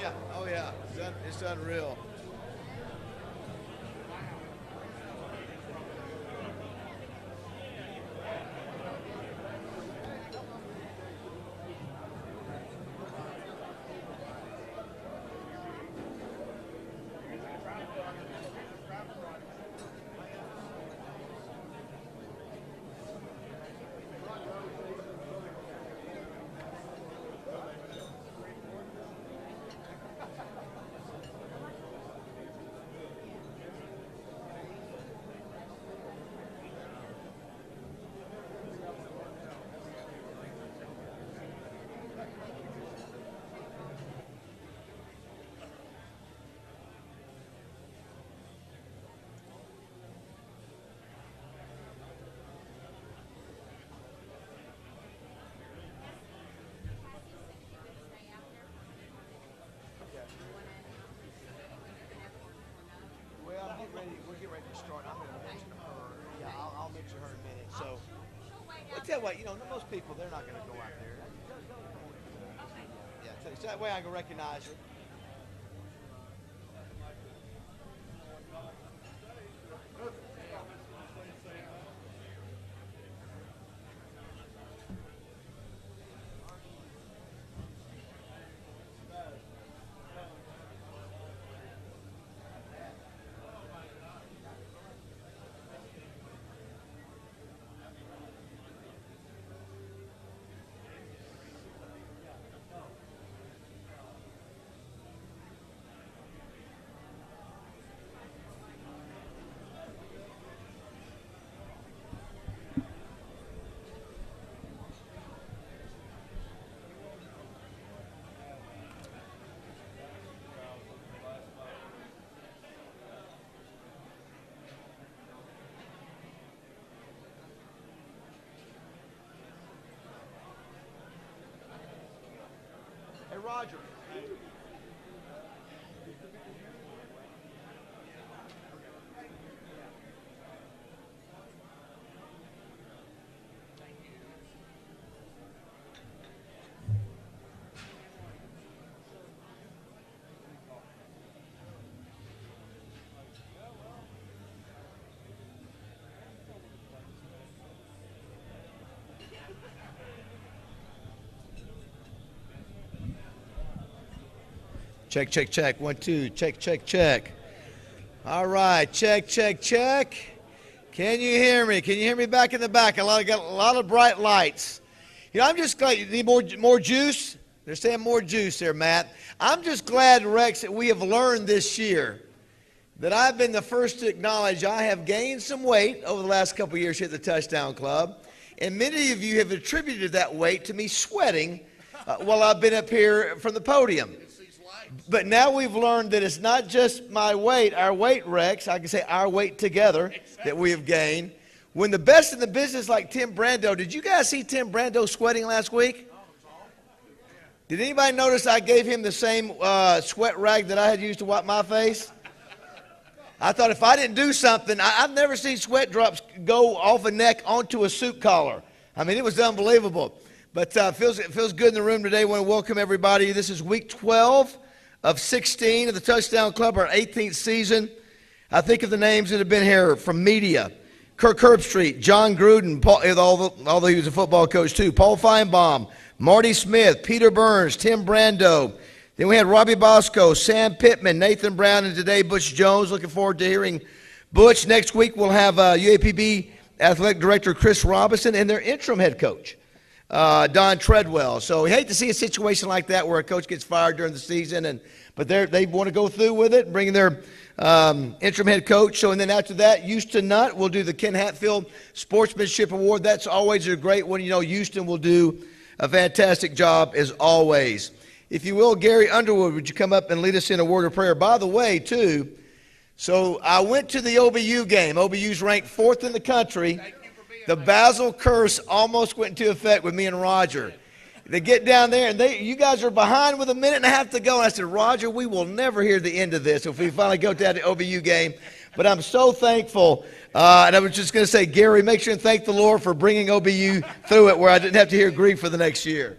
yeah. Oh, yeah. It's unreal. Well, we're getting ready to start. I'm going to mention her. Yeah, I'll mention her in a minute. So, but tell you what, most people, they're not going to go out there. Yeah, so that way I can recognize her. Hey, Roger. Check, check, check. 1, 2. Check, check, check. All right. Check, check, check. Can you hear me? Can you hear me back in the back? Got a lot of bright lights. I'm just glad. You need more juice? They're saying more juice there, Matt. I'm just glad, Rex, that we have learned this year that I've been the first to acknowledge I have gained some weight over the last couple of years here at the Touchdown Club. And many of you have attributed that weight to me sweating while I've been up here from the podium. But now we've learned that it's not just my weight, our weight, Rex. I can say our weight together that we have gained. When the best in the business like Tim Brando, did you guys see Tim Brando sweating last week? Did anybody notice I gave him the same sweat rag that I had used to wipe my face? I thought if I didn't do something, I've never seen sweat drops go off a neck onto a suit collar. I mean, it was unbelievable. But it feels good in the room today. I want to welcome everybody. This is week 12 of 16 of the Touchdown Club, our 18th season. I think of the names that have been here from media. Kirk Herbstreit, John Gruden, although he was a football coach too, Paul Feinbaum, Marty Smith, Peter Burns, Tim Brando. Then we had Robbie Bosco, Sam Pittman, Nathan Brown, and today Butch Jones. Looking forward to hearing Butch. Next week we'll have UAPB Athletic Director Chris Robinson and their interim head coach, Don Treadwell. So we hate to see a situation like that where a coach gets fired during the season, but they want to go through with it, bringing their interim head coach. So, and then after that, Houston Nutt will do the Ken Hatfield Sportsmanship Award. That's always a great one. Houston will do a fantastic job as always. If you will, Gary Underwood, would you come up and lead us in a word of prayer? By the way, too, so I went to the OBU game. OBU's ranked 4th in the country. The Basel curse almost went into effect with me and Roger. They get down there, and you guys are behind with a minute and a half to go. And I said, Roger, we will never hear the end of this if we finally go down to the OBU game. But I'm so thankful. And I was just going to say, Gary, make sure and thank the Lord for bringing OBU through it where I didn't have to hear grief for the next year.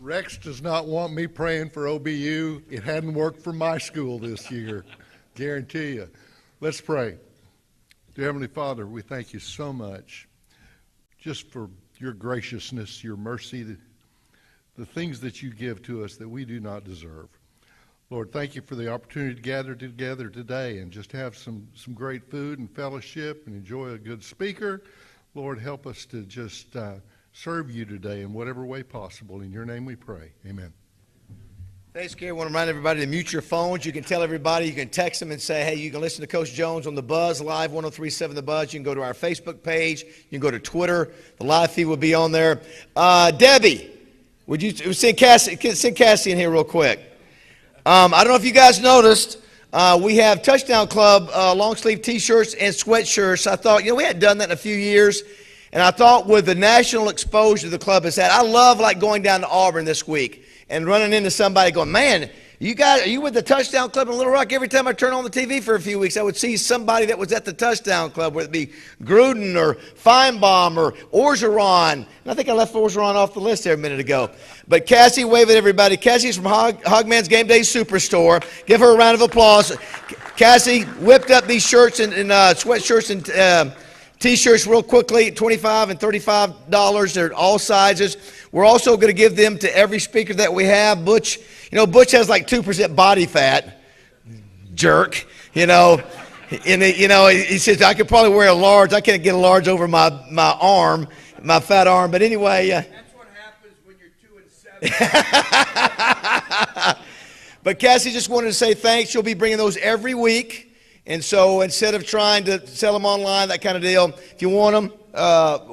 Rex does not want me praying for OBU. It hadn't worked for my school this year, guarantee you. Let's pray. Dear Heavenly Father, we thank you so much just for your graciousness, your mercy, the things that you give to us that we do not deserve. Lord, thank you for the opportunity to gather together today and just have some great food and fellowship and enjoy a good speaker. Lord, help us to just serve you today in whatever way possible. In your name we pray. Amen. Thanks, Gary. I want to remind everybody to mute your phones. You can tell everybody, you can text them and say, hey, you can listen to Coach Jones on The Buzz, live 103.7 The Buzz. You can go to our Facebook page. You can go to Twitter. The live feed will be on there. Debbie, would you send Cassie in here real quick? I don't know if you guys noticed, we have Touchdown Club long sleeve T-shirts and sweatshirts. I thought, we hadn't done that in a few years. And I thought with the national exposure the club has had, I love like going down to Auburn this week and running into somebody going, man, are you with the Touchdown Club in Little Rock? Every time I turn on the TV for a few weeks, I would see somebody that was at the Touchdown Club, whether it be Gruden or Feinbaum or Orgeron. And I think I left Orgeron off the list there a minute ago. But Cassie, wave at everybody. Cassie's from Hogman's Game Day Superstore. Give her a round of applause. Cassie whipped up these shirts and sweatshirts and T-shirts real quickly, $25 and $35. They're all sizes. We're also going to give them to every speaker that we have. Butch, Butch has like 2% body fat. Jerk, And he says I could probably wear a large. I can't get a large over my arm, my fat arm. But anyway, that's what happens when you're 2 and 7. But Cassie just wanted to say thanks. She'll be bringing those every week. And so instead of trying to sell them online, that kind of deal, if you want them,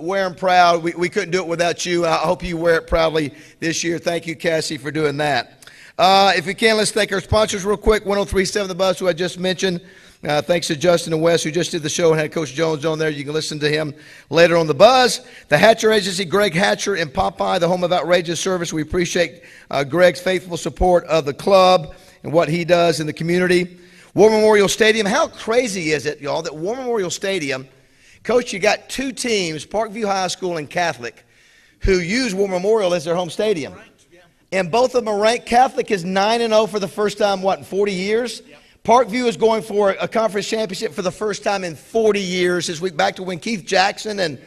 wear them proud. We couldn't do it without you. I hope you wear it proudly this year. Thank you, Cassie, for doing that. If we can, let's thank our sponsors real quick. 103.7 The Buzz, who I just mentioned. Thanks to Justin and Wes, who just did the show and had Coach Jones on there. You can listen to him later on The Buzz. The Hatcher Agency, Greg Hatcher and Popeye, the home of outrageous service. We appreciate Greg's faithful support of the club and what he does in the community. War Memorial Stadium. How crazy is it, y'all, that War Memorial Stadium, Coach, you got two teams, Parkview High School and Catholic, who use War Memorial as their home stadium. And both of them are ranked. Catholic is 9-0 for the first time, in 40 years? Yep. Parkview is going for a conference championship for the first time in 40 years this week, back to when Keith Jackson and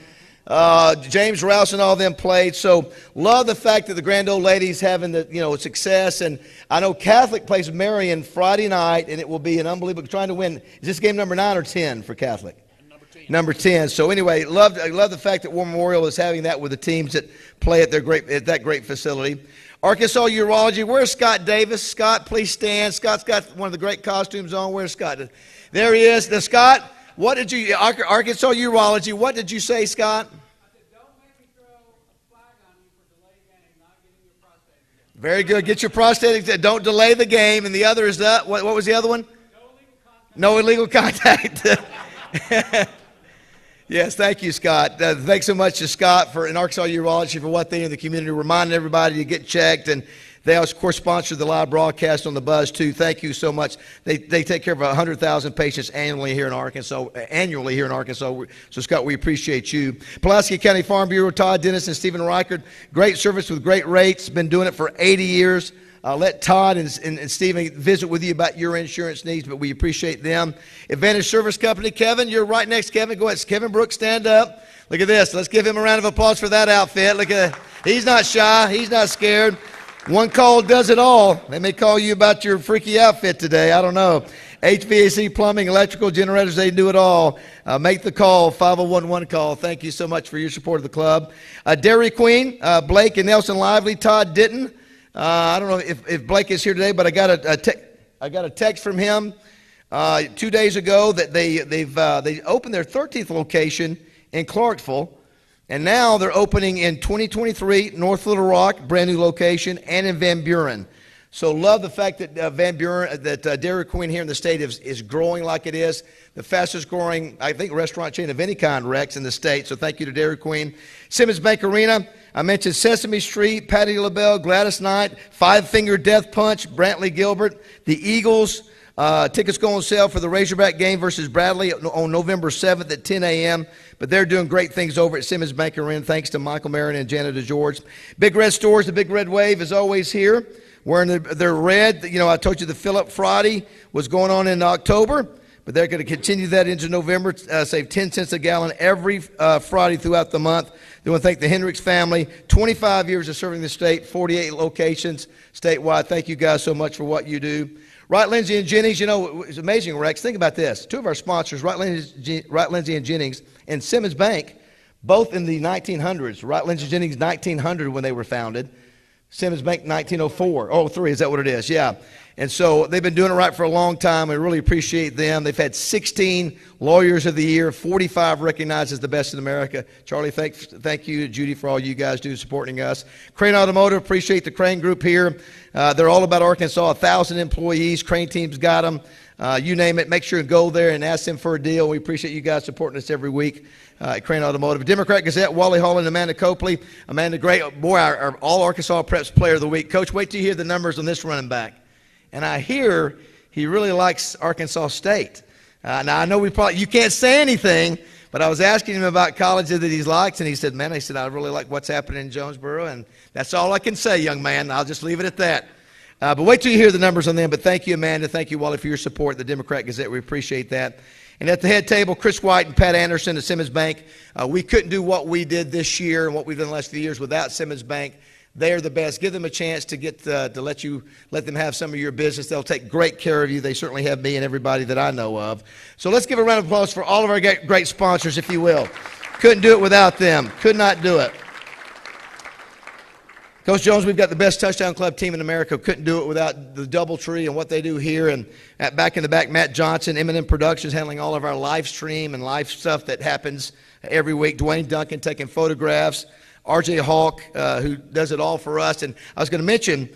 James Rouse and all them played. So love the fact that the Grand Old Ladies having the success. And I know Catholic plays Marion Friday night, and it will be an unbelievable trying to win. Is this game number 9 or 10 for Catholic? Number 10. So anyway, I love the fact that War Memorial is having that with the teams that play at that great facility. Arkansas Urology. Where's Scott Davis? Scott, please stand. Scott's got one of the great costumes on. Where's Scott? There he is. Now, Scott, what did you, Arkansas Urology, what did you say, Scott? I said, don't make me throw a flag on you for delayed game, not getting your prostate. Very good. Get your prosthetic. Don't delay the game. And the other is that. What was the other one? No illegal contact. Yes, thank you, Scott. Thanks so much to Scott and Arkansas Urology for what they do in the community, reminding everybody to get checked. And they, of course, sponsor the live broadcast on The Buzz, too. Thank you so much. They take care of 100,000 patients annually here in Arkansas. So, Scott, we appreciate you. Pulaski County Farm Bureau, Todd Dennis and Stephen Reichert. Great service with great rates. Been doing it for 80 years. Let Todd and Stephen visit with you about your insurance needs, but we appreciate them. Advantage Service Company, Kevin, you're right next to Kevin. Go ahead, Kevin Brooks, stand up. Look at this. Let's give him a round of applause for that outfit. Look at that. He's not shy. He's not scared. One call does it all. They may call you about your freaky outfit today. I don't know. HVAC, plumbing, electrical, generators, they do it all. Make the call, 5011 call. Thank you so much for your support of the club. Dairy Queen, Blake and Nelson Lively, Todd Ditton. I don't know if Blake is here today, but I got a text from him 2 days ago that they opened their 13th location in Clarksville, and now they're opening in 2023 North Little Rock, brand new location, and in Van Buren. So love the fact that Van Buren, Dairy Queen here in the state is growing like it is. The fastest growing, I think, restaurant chain of any kind, Rex, in the state. So thank you to Dairy Queen. Simmons Bank Arena. I mentioned Sesame Street, Patti LaBelle, Gladys Knight, Five Finger Death Punch, Brantley Gilbert, the Eagles, Tickets go on sale for the Razorback game versus Bradley on November 7th at 10 a.m. But they're doing great things over at Simmons Bank Arena, thanks to Michael Marin and Janet DeGeorge. Big Red Stores, the Big Red Wave is always here. Wearing their red. You know, I told you the Fill Up Friday was going on in October, but they're going to continue that into November, save 10 cents a gallon every Friday throughout the month. They want to thank the Hendricks family, 25 years of serving the state, 48 locations statewide. Thank you guys so much for what you do. Wright, Lindsay, and Jennings, you know, it's amazing, Rex. Think about this. Two of our sponsors, Wright, Lindsay, and Jennings, and Simmons Bank, both in the 1900s. Wright, Lindsay, and Jennings, 1900 when they were founded. Simmons Bank, 1904. Oh, 3, is that what it is? Yeah. And so they've been doing it right for a long time. We really appreciate them. They've had 16 Lawyers of the Year, 45 recognized as the best in America. Charlie, thank you, Judy, for all you guys do supporting us. Crane Automotive, appreciate the Crane Group here. They're all about Arkansas, 1,000 employees. Crane team's got them. You name it, make sure and go there and ask them for a deal. We appreciate you guys supporting us every week at Crane Automotive. Democrat Gazette, Wally Hall and Amanda Copley. Amanda, great. Boy, our All-Arkansas Preps Player of the Week. Coach, wait till you hear the numbers on this running back. And I hear he really likes Arkansas State. Now, I know you can't say anything, but I was asking him about colleges that he likes, and he said, man, I really like what's happening in Jonesboro, and that's all I can say, young man. I'll just leave it at that. But wait till you hear the numbers on them. But thank you, Amanda. Thank you, Wally, for your support, the Democrat Gazette. We appreciate that. And at the head table, Chris White and Pat Anderson at Simmons Bank. We couldn't do what we did this year and what we've done the last few years without Simmons Bank. They are the best. Give them a chance to get to let them have some of your business. They'll take great care of you. They certainly have me and everybody that I know of. So let's give a round of applause for all of our great sponsors, if you will. Couldn't do it without them. Could not do it. Coach Jones, we've got the best touchdown club team in America. Couldn't do it without the DoubleTree and what they do here. And back in the back, Matt Johnson, Eminem Productions, handling all of our live stream and live stuff that happens every week. Dwayne Duncan taking photographs. RJ Hawk, who does it all for us. And I was going to mention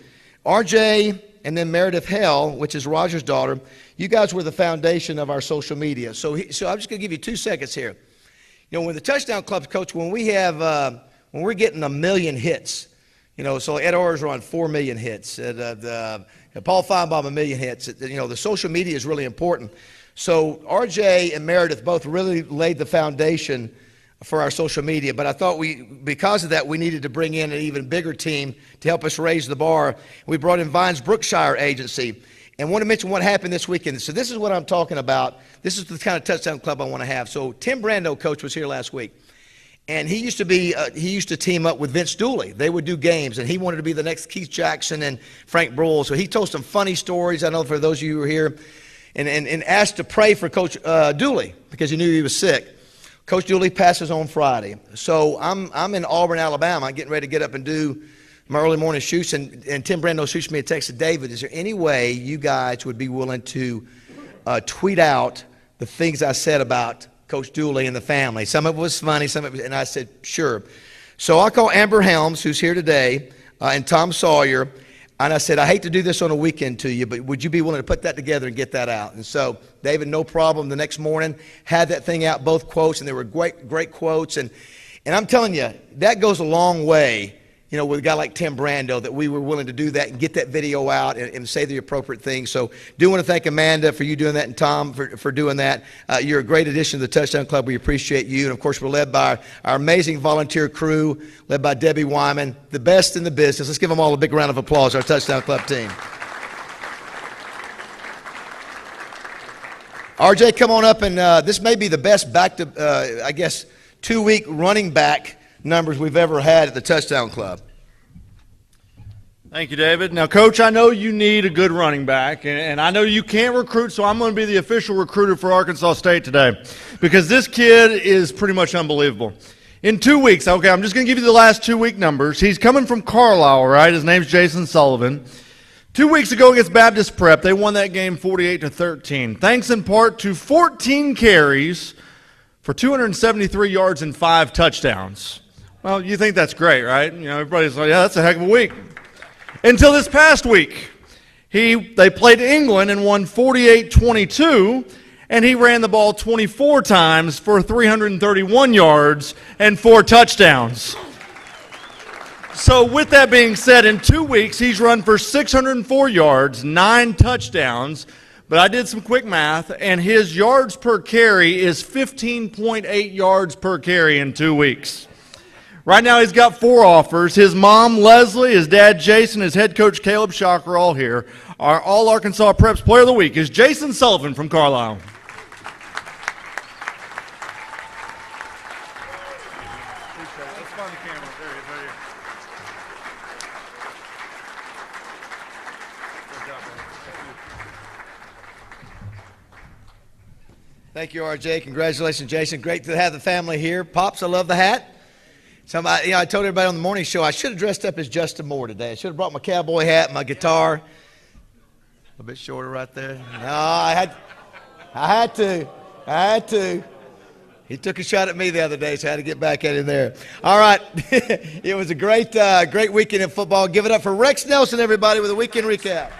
RJ and then Meredith Hell, which is Roger's daughter. You guys were the foundation of our social media. So I'm just going to give you 2 seconds here. You know, when the touchdown clubs, Coach, when we're getting 1 million hits, you know, so Ed Orr on 4 million hits, Paul Feinbaum 1 million hits. You know, the social media is really important. So RJ and Meredith both really laid the foundation for our social media, but I thought because of that, we needed to bring in an even bigger team to help us raise the bar. We brought in Vines Brookshire Agency, and want to mention what happened this weekend. So this is what I'm talking about. This is the kind of touchdown club I want to have. So Tim Brando, coach, was here last week, and he used to team up with Vince Dooley. They would do games, and he wanted to be the next Keith Jackson and Frank Broyles. So he told some funny stories. I know for those of you who were here, and asked to pray for Coach Dooley because he knew he was sick. Coach Dooley passes on Friday. So I'm in Auburn, Alabama. I'm getting ready to get up and do my early morning shoots, and Tim Brando shoots me a text. Said, David, is there any way you guys would be willing to tweet out the things I said about Coach Dooley and the family? Some of it was funny, some of it was, and I said, sure. So I call Amber Helms, who's here today, and Tom Sawyer, and I said, I hate to do this on a weekend to you, but would you be willing to put that together and get that out? And so David, no problem, the next morning, had that thing out, both quotes, and they were great quotes. And I'm telling you, that goes a long way, you know, with a guy like Tim Brando, that we were willing to do that and get that video out and say the appropriate things. So do want to thank Amanda for you doing that, and Tom for doing that. You're a great addition to the Touchdown Club. We appreciate you. And, of course, we're led by our amazing volunteer crew, led by Debbie Wyman, the best in the business. Let's give them all a big round of applause, our Touchdown Club team. RJ, come on up. And this may be the best I guess, 2-week running back numbers we've ever had at the Touchdown Club. Thank you, David. Now, Coach, I know you need a good running back, and I know you can't recruit, so I'm going to be the official recruiter for Arkansas State today because this kid is pretty much unbelievable. In 2 weeks, okay, I'm just going to give you the last 2-week numbers. He's coming from Carlisle, right? His name's Jason Sullivan. 2 weeks ago against Baptist Prep, they won that game 48-13, thanks in part to 14 carries for 273 yards and 5 touchdowns. Well, you think that's great, right? You know, everybody's like, yeah, that's a heck of a week. Until this past week, they played England and won 48-22, and he ran the ball 24 times for 331 yards and 4 touchdowns. So with that being said, in 2 weeks, he's run for 604 yards, 9 touchdowns, but I did some quick math, and his yards per carry is 15.8 yards per carry in 2 weeks. Right now he's got 4 offers. His mom, Leslie, his dad, Jason, his head coach, Caleb Shock, are all here. Our All-Arkansas Preps Player of the Week is Jason Sullivan from Carlisle. Thank you, RJ. Congratulations, Jason. Great to have the family here. Pops, I love the hat. Somebody, I told everybody on the morning show I should have dressed up as Justin Moore today. I should have brought my cowboy hat, my guitar. A little bit shorter right there. No, I had to. He took a shot at me the other day, so I had to get back at him there. All right. It was a great weekend in football. Give it up for Rex Nelson, everybody, with a weekend recap.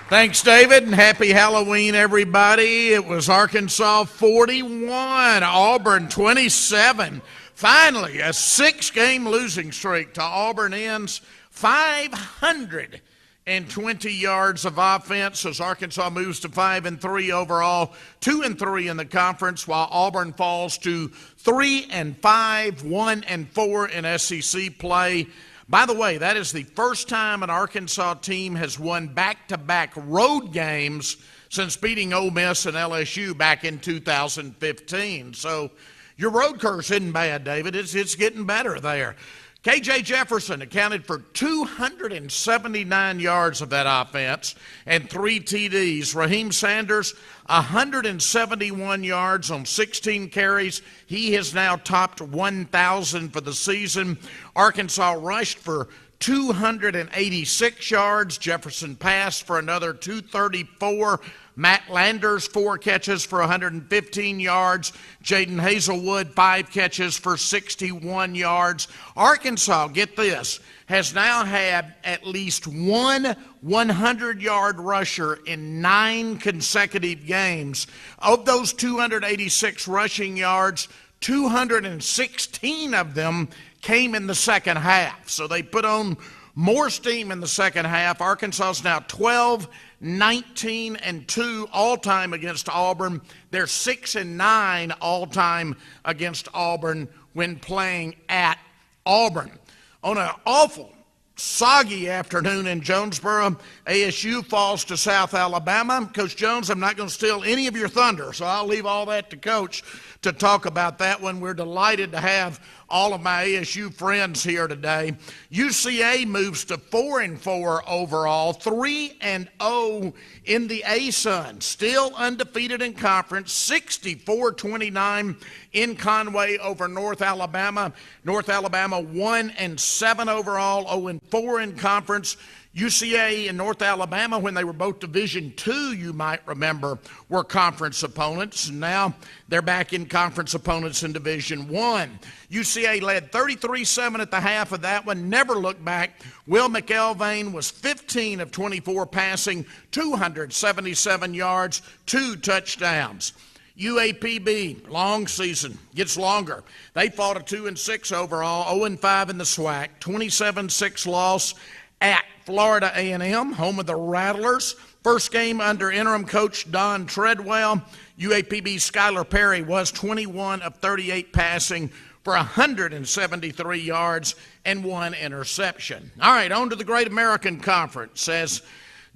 Thanks, David, and happy Halloween, everybody. It was Arkansas 41, Auburn 27. Finally, a 6-game losing streak to Auburn ends 520 yards of offense as Arkansas moves to 5-3 overall, 2-3 in the conference, while Auburn falls to 3-5, 1-4 in SEC play. By the way, that is the first time an Arkansas team has won back-to-back road games since beating Ole Miss and LSU back in 2015. So your road curse isn't bad, David. It's getting better there. K.J. Jefferson accounted for 279 yards of that offense and 3 TDs. Raheem Sanders, 171 yards on 16 carries. He has now topped 1,000 for the season. Arkansas rushed for 286 yards. Jefferson passed for another 234. Matt Landers, 4 catches for 115 yards. Jaden Hazelwood, 5 catches for 61 yards. Arkansas, get this, has now had at least one 100-yard rusher in 9 consecutive games. Of those 286 rushing yards, 216 of them came in the second half. So they put on more steam in the second half. Arkansas is now 12-19-2 all-time against Auburn. They're 6-9 all-time against Auburn when playing at Auburn. On an awful, soggy afternoon in Jonesboro, ASU falls to South Alabama. Coach Jones, I'm not going to steal any of your thunder, so I'll leave all that to Coach to talk about that one. We're delighted to have all of my ASU friends here today. UCA moves to 4-4 overall, 3-0 in the A-Sun. Still undefeated in conference, 64-29 in Conway over North Alabama. North Alabama 1-7 overall, 0-4 in conference. UCA and North Alabama, when they were both Division II, you might remember, were conference opponents. Now they're back in conference opponents in Division I. UCA led 33-7 at the half of that one, never looked back. Will McElvain was 15 of 24 passing, 277 yards, 2 touchdowns. UAPB, long season, gets longer. They fought a 2-6 overall, 0-5 in the SWAC, 27-6 loss at Florida A&M, home of the Rattlers. First game under interim coach Don Treadwell. UAPB's Skylar Perry was 21 of 38 passing for 173 yards and 1 interception. All right, on to the Great American Conference. As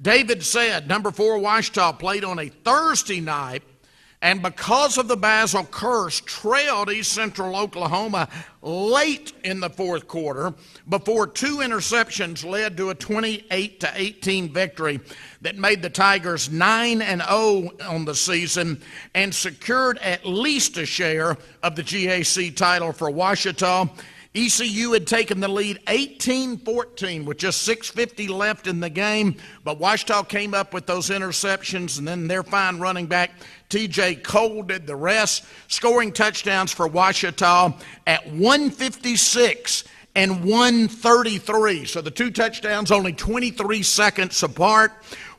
David said, number 4 Ouachita played on a Thursday night, and because of the Basil curse, trailed East Central Oklahoma late in the fourth quarter before 2 interceptions led to a 28-18 victory that made the Tigers 9-0 on the season and secured at least a share of the GAC title for Ouachita. ECU had taken the lead 18-14 with just 6:50 left in the game, but Ouachita came up with those interceptions, and then their fine running back TJ Cole did the rest, scoring touchdowns for Ouachita at 156 and 133. So the 2 touchdowns only 23 seconds apart.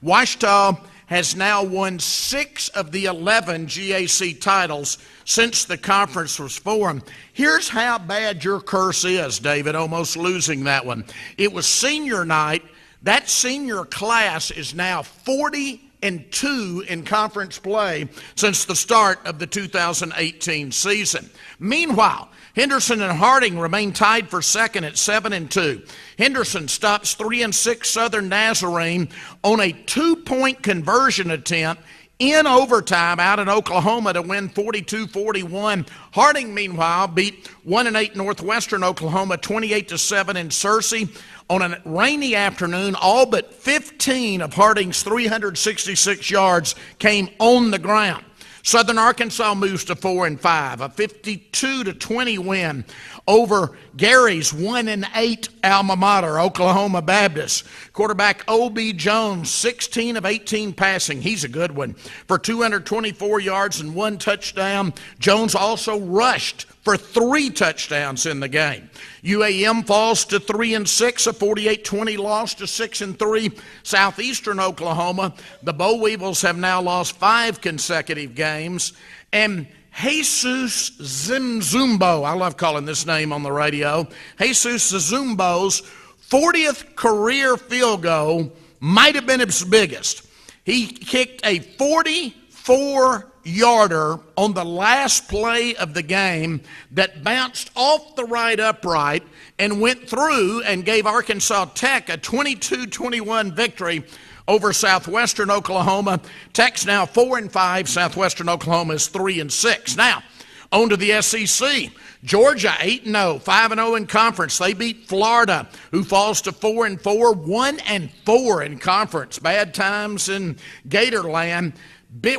Ouachita has now won 6 of the 11 GAC titles since the conference was formed. Here's how bad your curse is, David, almost losing that one. It was senior night. That senior class is now 40-2 in conference play since the start of the 2018 season. Meanwhile, Henderson and Harding remain tied for second at 7-2. Henderson stops 3-6 Southern Nazarene on a 2-point conversion attempt in overtime out in Oklahoma to win 42-41. Harding, meanwhile, beat 1-8 Northwestern Oklahoma 28-7 in Searcy. On a rainy afternoon, all but 15 of Harding's 366 yards came on the ground. Southern Arkansas moves to 4-5, a 52-20 win over Gary's 1-8 alma mater, Oklahoma Baptist. Quarterback O.B. Jones, 16 of 18 passing. He's a good one. For 224 yards and 1 touchdown. Jones also rushed for 3 touchdowns in the game. UAM falls to 3-6, a 48-20 loss to 6-3 Southeastern Oklahoma. The Boll Weevils have now lost 5 consecutive games. And Jesus Zimzumbo, I love calling this name on the radio, Jesus Zimzumbo's 40th career field goal might have been his biggest. He kicked a 44-yarder on the last play of the game that bounced off the right upright and went through and gave Arkansas Tech a 22-21 victory over Southwestern Oklahoma. Tech's now 4-5. Southwestern Oklahoma is 3-6. Now, on to the SEC. Georgia 8-0, 5-0 in conference. They beat Florida, who falls to 4-4, 1-4 in conference. Bad times in Gatorland.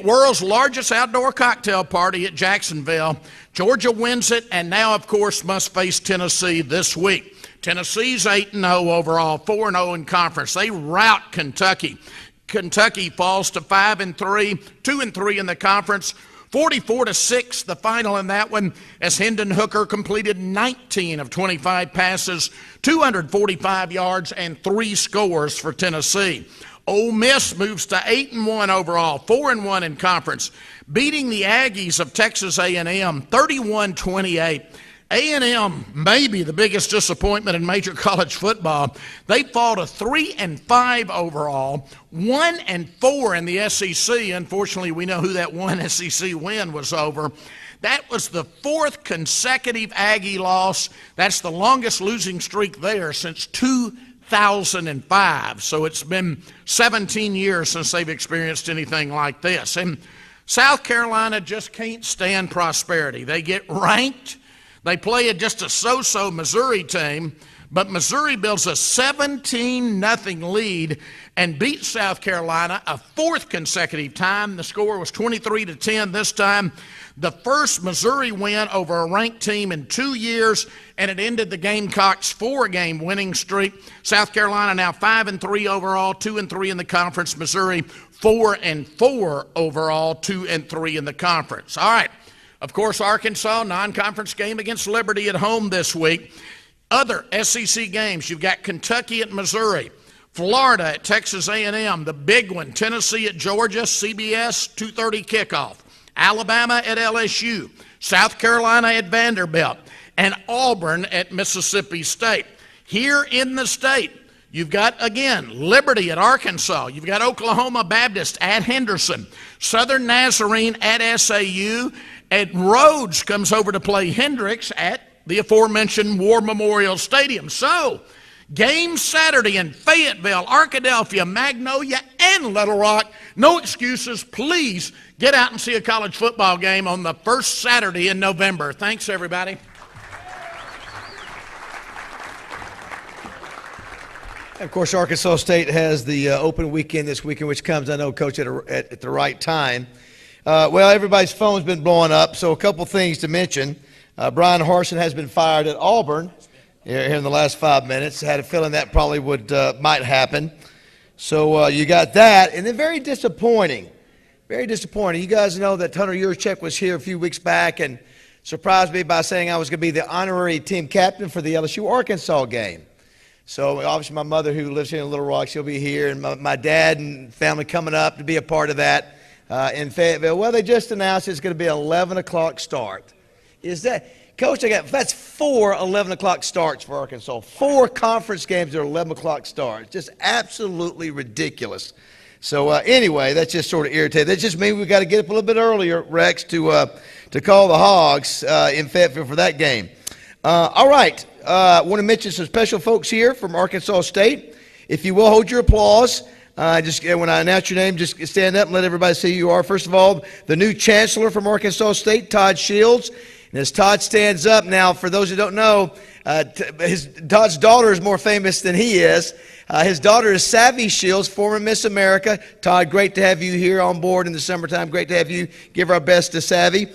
World's largest outdoor cocktail party at Jacksonville. Georgia wins it, and now, of course, must face Tennessee this week. Tennessee's 8-0 overall, 4-0 in conference. They rout Kentucky. Kentucky falls to 5-3, 2-3 in the conference. 44-6, the final in that one, as Hendon Hooker completed 19 of 25 passes, 245 yards, and 3 scores for Tennessee. Ole Miss moves to 8-1 overall, 4-1 in conference, beating the Aggies of Texas A&M 31-28. A&M may be the biggest disappointment in major college football. They fall to 3-5 overall, 1-4 in the SEC. Unfortunately, we know who that one SEC win was over. That was the 4th consecutive Aggie loss. That's the longest losing streak there since 2005. So it's been 17 years since they've experienced anything like this. And South Carolina just can't stand prosperity. They get ranked. They play just a so-so Missouri team, but Missouri builds a 17-0 lead and beats South Carolina a 4th consecutive time. The score was 23-10 this time. The first Missouri win over a ranked team in 2 years, and it ended the Gamecocks' 4-game winning streak. South Carolina now 5-3 overall, 2-3 in the conference. Missouri 4-4 overall, 2-3 in the conference. All right. Of course, Arkansas, non-conference game against Liberty at home this week. Other SEC games, you've got Kentucky at Missouri, Florida at Texas A&M, the big one, Tennessee at Georgia, CBS, 2:30 kickoff, Alabama at LSU, South Carolina at Vanderbilt, and Auburn at Mississippi State. Here in the state, you've got, again, Liberty at Arkansas. You've got Oklahoma Baptist at Henderson, Southern Nazarene at SAU, and Rhodes comes over to play Hendrix at the aforementioned War Memorial Stadium. So, games Saturday in Fayetteville, Arkadelphia, Magnolia, and Little Rock. No excuses. Please get out and see a college football game on the first Saturday in November. Thanks, everybody. Of course, Arkansas State has the open weekend this weekend, which comes, I know, Coach, at the right time. Well, everybody's phone's been blowing up, so a couple things to mention. Brian Harsin has been fired at Auburn here in the last 5 minutes. Had a feeling that probably might happen. So you got that, and then very disappointing. Very disappointing. You guys know that Hunter Yurchek was here a few weeks back and surprised me by saying I was going to be the honorary team captain for the LSU-Arkansas game. So obviously my mother, who lives here in Little Rock, she'll be here, and my dad and family coming up to be a part of that. In Fayetteville. Well, they just announced it's going to be an 11 o'clock start. Coach, that's 4 11 o'clock starts for Arkansas. 4 conference games that are 11 o'clock starts. Just absolutely ridiculous. So anyway, that's just sort of irritating. That just means we got to get up a little bit earlier, Rex, to call the Hogs in Fayetteville for that game. All right, I want to mention some special folks here from Arkansas State. If you will, hold your applause. Just when I announce your name, just stand up and let everybody see who you are. First of all, the new chancellor from Arkansas State, Todd Shields. And as Todd stands up now, for those who don't know, Todd's daughter is more famous than he is. His daughter is Savvy Shields, former Miss America. Todd, great to have you here on board in the summertime. Great to have you. Give our best to Savvy.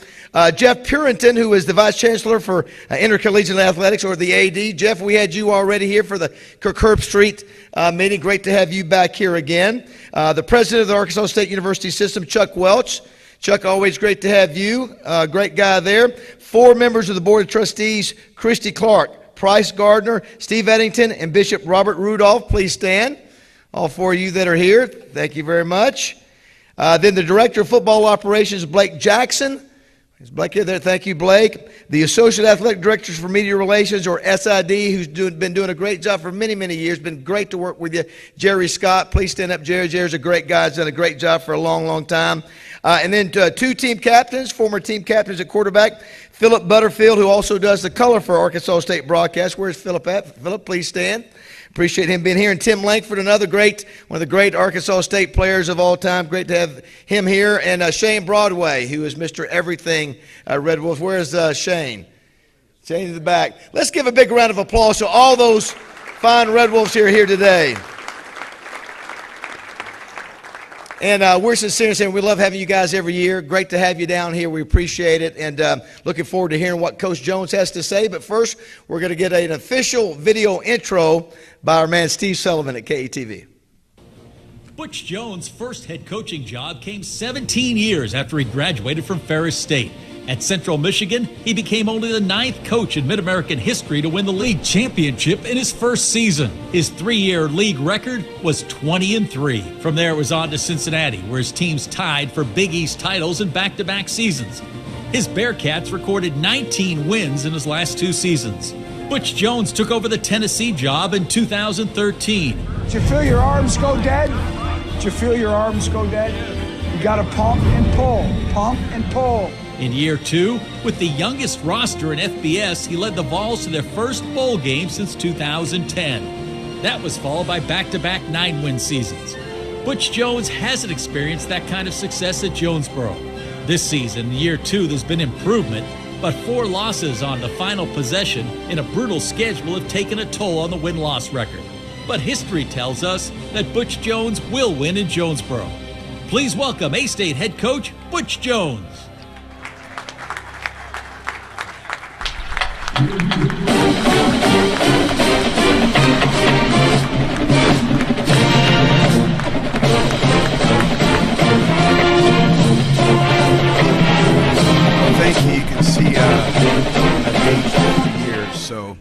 Jeff Purinton, who is the Vice Chancellor for Intercollegiate Athletics, or the AD. Jeff, we had you already here for the Kirk Street meeting. Great to have you back here again. The President of the Arkansas State University System, Chuck Welch. Chuck, always great to have you. Great guy there. 4 members of the Board of Trustees, Christy Clark, Price Gardner, Steve Eddington, and Bishop Robert Rudolph. Please stand. All 4 of you that are here, thank you very much. Then the Director of Football Operations, Blake Jackson. Is Blake here there? Thank you, Blake. The Associate Athletic Directors for Media Relations, or SID, who's been doing a great job for many, many years. Been great to work with you. Jerry Scott, please stand up. Jerry's a great guy. He's done a great job for a long, long time. And then 2 team captains, former team captains at quarterback, Philip Butterfield, who also does the color for Arkansas State broadcast. Where's Philip at? Philip, please stand. Appreciate him being here. And Tim Langford, one of the great Arkansas State players of all time. Great to have him here. And Shane Broadway, who is Mr. Everything Red Wolves. Where's Shane? Shane in the back. Let's give a big round of applause to all those fine Red Wolves here today. And we're sincere saying we love having you guys every year. Great to have you down here. We appreciate it. And looking forward to hearing what Coach Jones has to say. But first, we're going to get an official video intro by our man Steve Sullivan at KETV. Butch Jones' first head coaching job came 17 years after he graduated from Ferris State. At Central Michigan, he became only the 9th coach in Mid-American history to win the league championship in his first season. His 3-year league record was 20-3. From there, it was on to Cincinnati, where his teams tied for Big East titles in back-to-back seasons. His Bearcats recorded 19 wins in his last 2 seasons. Butch Jones took over the Tennessee job in 2013. Did you feel your arms go dead? Did you feel your arms go dead? You got to pump and pull, pump and pull. In year 2, with the youngest roster in FBS, he led the Vols to their first bowl game since 2010. That was followed by back-to-back 9-win seasons. Butch Jones hasn't experienced that kind of success at Jonesboro. This season, year 2, there's been improvement, but 4 losses on the final possession in a brutal schedule have taken a toll on the win-loss record. But history tells us that Butch Jones will win in Jonesboro. Please welcome A-State head coach Butch Jones. Thank you. You can see I've aged over years, so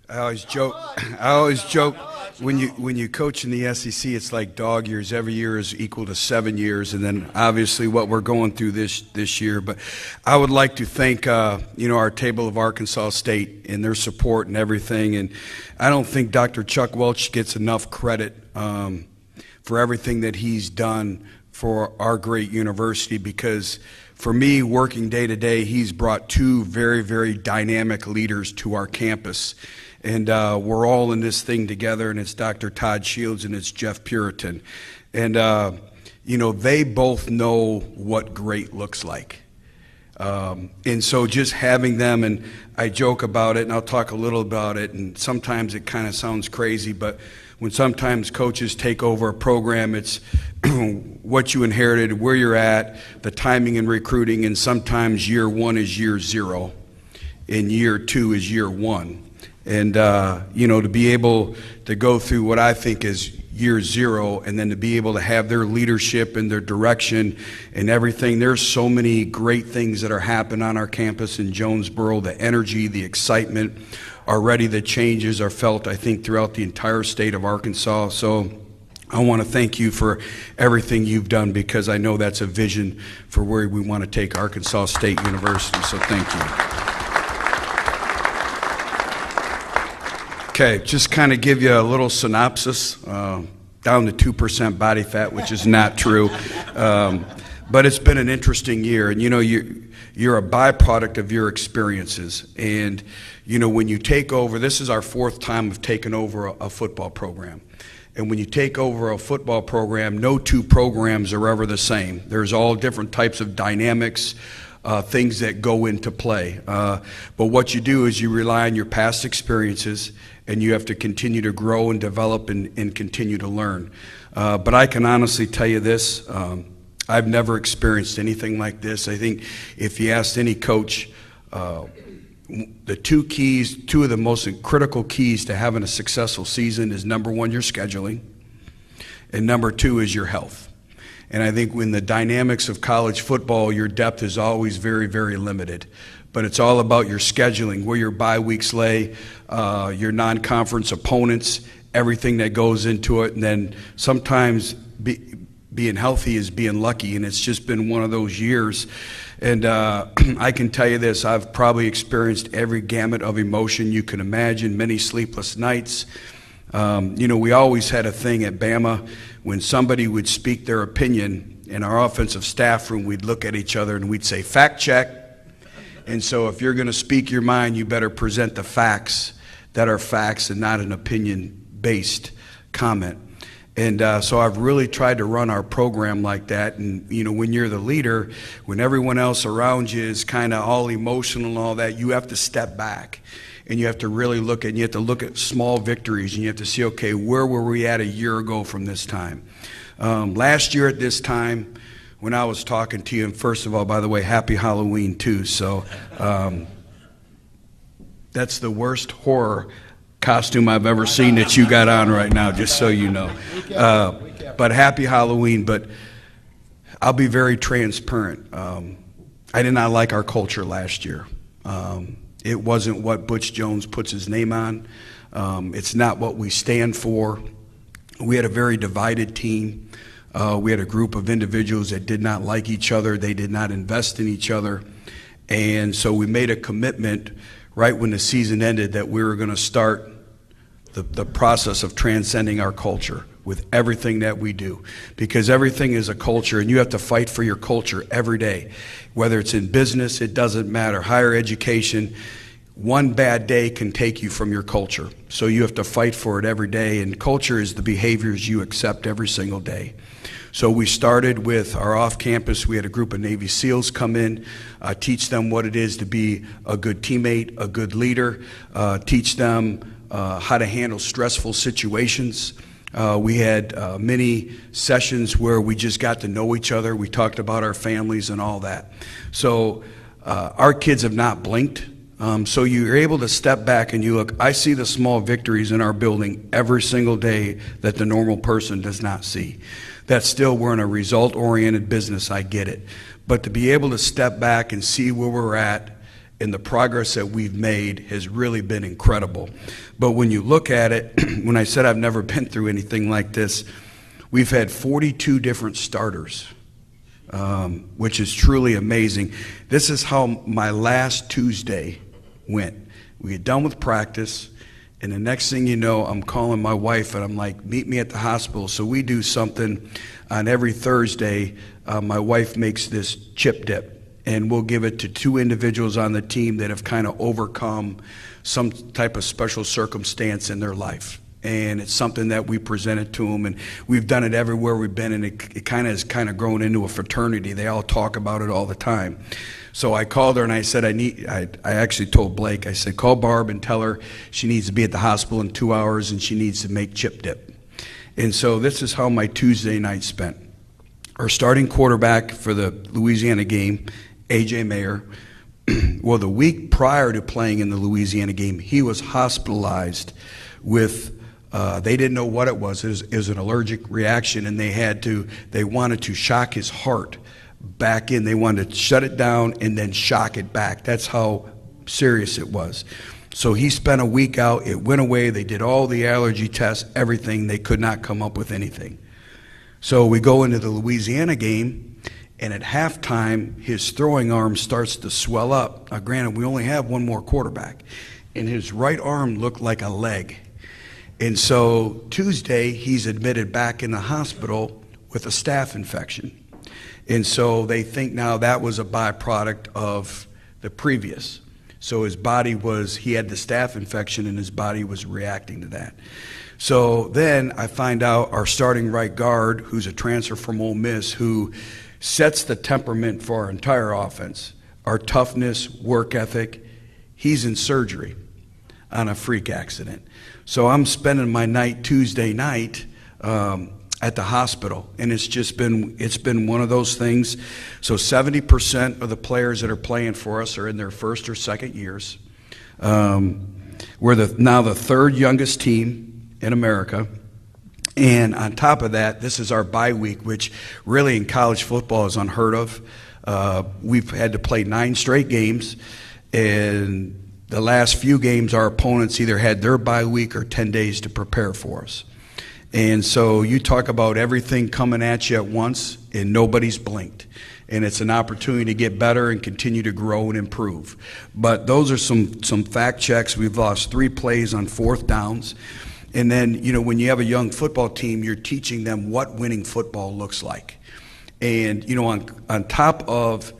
I always joke when you coach in the SEC, it's like dog years. Every year is equal to 7 years, and then obviously what we're going through this year. But I would like to thank our table of Arkansas State and their support and everything. And I don't think Dr. Chuck Welch gets enough credit for everything that he's done for our great university, because for me, working day to day, he's brought 2 very, very dynamic leaders to our campus. And we're all in this thing together, and it's Dr. Todd Shields and it's Jeff Purinton. And, they both know what great looks like. And so just having them, and I joke about it, and I'll talk a little about it, and sometimes it kind of sounds crazy, but when sometimes coaches take over a program, it's what you inherited, where you're at, the timing and recruiting, and sometimes year 1 is year 0, and year 2 is year 1. And, to be able to go through what I think is year 0, and then to be able to have their leadership and their direction and everything. There's so many great things that are happening on our campus in Jonesboro. The energy, the excitement, already the changes are felt, I think, throughout the entire state of Arkansas. So I want to thank you for everything you've done, because I know that's a vision for where we want to take Arkansas State University. So thank you. Okay, just kind of give you a little synopsis. Down to 2% body fat, which is not true. But it's been an interesting year. And, you know, you're a byproduct of your experiences. And, you know, when you take over, this is our 4th time of taking over a football program. And when you take over a football program, no 2 programs are ever the same. There's all different types of dynamics, things that go into play. But what you do is you rely on your past experiences, and you have to continue to grow and develop and continue to learn. But I can honestly tell you this, I've never experienced anything like this. I think if you asked any coach, the 2 of the most critical keys to having a successful season is, number 1, your scheduling, and number 2 is your health. And I think when the dynamics of college football, your depth is always very, very limited. But it's all about your scheduling, where your bye weeks lay, your non-conference opponents, everything that goes into it. And then sometimes being healthy is being lucky, and it's just been one of those years. And I can tell you this, I've probably experienced every gamut of emotion you can imagine, many sleepless nights. You know, we always had a thing at Bama, when somebody would speak their opinion in our offensive staff room, we'd look at each other and we'd say, fact check. And so if you're going to speak your mind, you better present the facts that are facts and not an opinion-based comment. And so I've really tried to run our program like that. And, you know, when you're the leader, when everyone else around you is kind of all emotional and all that, you have to step back. And you have to really look at small victories, and you have to see, okay, where were we at a year ago from this time? Last year at this time, when I was talking to you, and first of all, by the way, happy Halloween too. So that's the worst horror costume I've ever seen that you got on right now, just so you know. But happy Halloween. But I'll be very transparent. I did not like our culture last year. It wasn't what Butch Jones puts his name on. It's not what we stand for. We had a very divided team. We had a group of individuals that did not like each other. They did not invest in each other. And so we made a commitment right when the season ended that we were going to start the process of transcending our culture with everything that we do, because everything is a culture, and you have to fight for your culture every day. Whether it's in business, it doesn't matter, higher education, one bad day can take you from your culture. So you have to fight for it every day, and culture is the behaviors you accept every single day. So we started with our off-campus. We had a group of Navy SEALs come in, teach them what it is to be a good teammate, a good leader, teach them how to handle stressful situations. We had many sessions where we just got to know each other. We talked about our families and all that. So our kids have not blinked. So you're able to step back and you look, I see the small victories in our building every single day that the normal person does not see. That still, we're in a result-oriented business, I get it. But to be able to step back and see where we're at and the progress that we've made has really been incredible. But when you look at it, when I said I've never been through anything like this, we've had 42 different starters, which is truly amazing. This is how my last Tuesday went. We get done with practice, and the next thing you know, I'm calling my wife, and I'm like, meet me at the hospital. So we do something on every Thursday. My wife makes this chip dip, and we'll give it to 2 individuals on the team that have kind of overcome some type of special circumstance in their life. And it's something that we presented to them, and we've done it everywhere we've been, and it kind of has kind of grown into a fraternity. They all talk about it all the time. So I called her and I said, I actually told Blake, I said, call Barb and tell her she needs to be at the hospital in 2 hours and she needs to make chip dip. And so this is how my Tuesday night spent. Our starting quarterback for the Louisiana game, A.J. Mayer, well, the week prior to playing in the Louisiana game, he was hospitalized with, they didn't know what it was. It was an allergic reaction, and they wanted to shock his heart back in. They wanted to shut it down and then shock it back. That's how serious it was. So he spent a week out. It went away. They did all the allergy tests, everything. They could not come up with anything. So we go into the Louisiana game, and at halftime, his throwing arm starts to swell up. Now, granted, we only have one more quarterback, and his right arm looked like a leg. And so Tuesday, he's admitted back in the hospital with a staph infection. And so they think now that was a byproduct of the previous. So his body he had the staph infection and his body was reacting to that. So then I find out our starting right guard, who's a transfer from Ole Miss, who sets the temperament for our entire offense, our toughness, work ethic, he's in surgery on a freak accident. So I'm spending my night Tuesday night at the hospital, and it's been one of those things. So 70% of the players that are playing for us are in their first or second years. We're now the third youngest team in America. And on top of that, this is our bye week, which really in college football is unheard of. We've had to play 9 straight games, and the last few games our opponents either had their bye week or 10 days to prepare for us. And so you talk about everything coming at you at once, and nobody's blinked. And it's an opportunity to get better and continue to grow and improve. But those are some fact checks. We've lost 3 plays on 4th downs. And then, when you have a young football team, you're teaching them what winning football looks like. And, on top of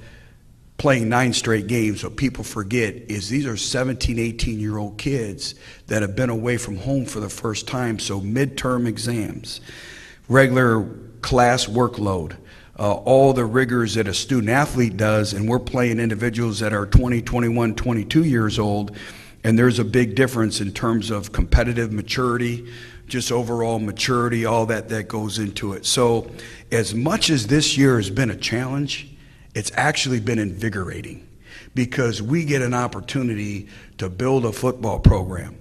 playing 9 straight games, what people forget is these are 17, 18-year-old kids that have been away from home for the first time. So midterm exams, regular class workload, all the rigors that a student athlete does, and we're playing individuals that are 20, 21, 22 years old, and there's a big difference in terms of competitive maturity, just overall maturity, all that goes into it. So as much as this year has been a challenge, it's actually been invigorating because we get an opportunity to build a football program.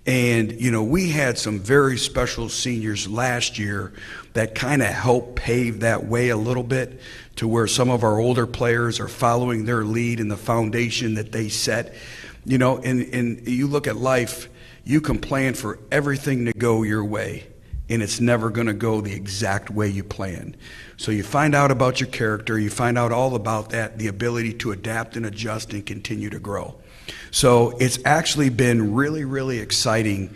And, we had some very special seniors last year that kind of helped pave that way a little bit to where some of our older players are following their lead in the foundation that they set. And you look at life, you can plan for everything to go your way, and it's never going to go the exact way you plan. So you find out about your character, you find out all about that, the ability to adapt and adjust and continue to grow. So it's actually been really, really exciting